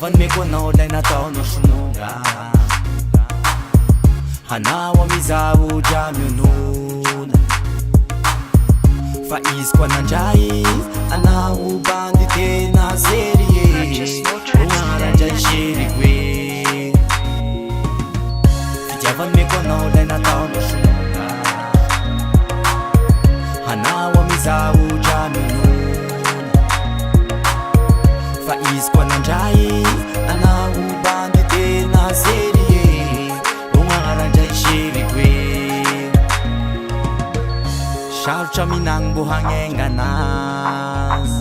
Fitiavany meko anao lay nataonao sononga hanao amizaho dra mionona fa izy koa nandray anao bandy tena serie ognarandray seriko e fitiavany meko anao lay nataonao sononga hanao amizaho dra mionona fa izy koa nandray anao bandy tena serie ognarandray seriko e sarotra minagny mbo hagnenga anazy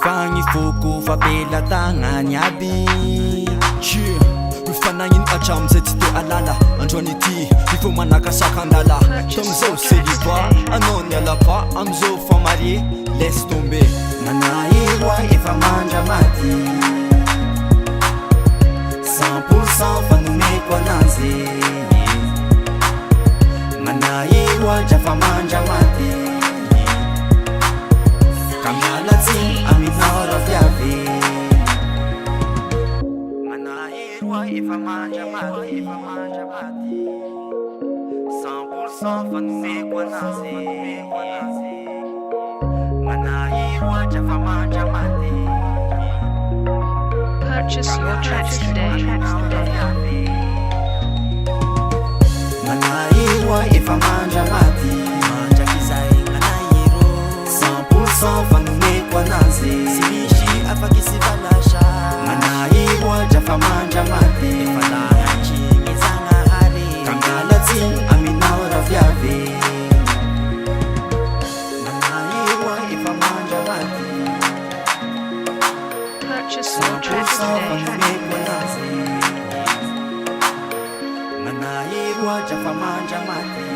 fagnifoko fampelatagna aby mifanagnino atramizay tsy te alala androany ity ifo manakasaka andala tamizao célibat anao nialapa amizao fa marie laisse tomber nanaeroa efa mandra maty 100% fanomeko anazy nanaeroa drafa mandra maty ka mialatsy aminao raviavy nanaeroa efa mandra maty 100% fanomeko anazy nanaeroa drafa mandra maty Purchase your tracks today. nanaeroa efa mandra maty mandrakizay nanaero 100% fanomeko anazy sy misy afaky sy valasha nanaeroa drafa mandra maty efa lahatry mizagnahary ka mialatsy aminao raviavy nanaeroa efa mandra maty Purchase your tracks today. nanaeroa drafa mandra maty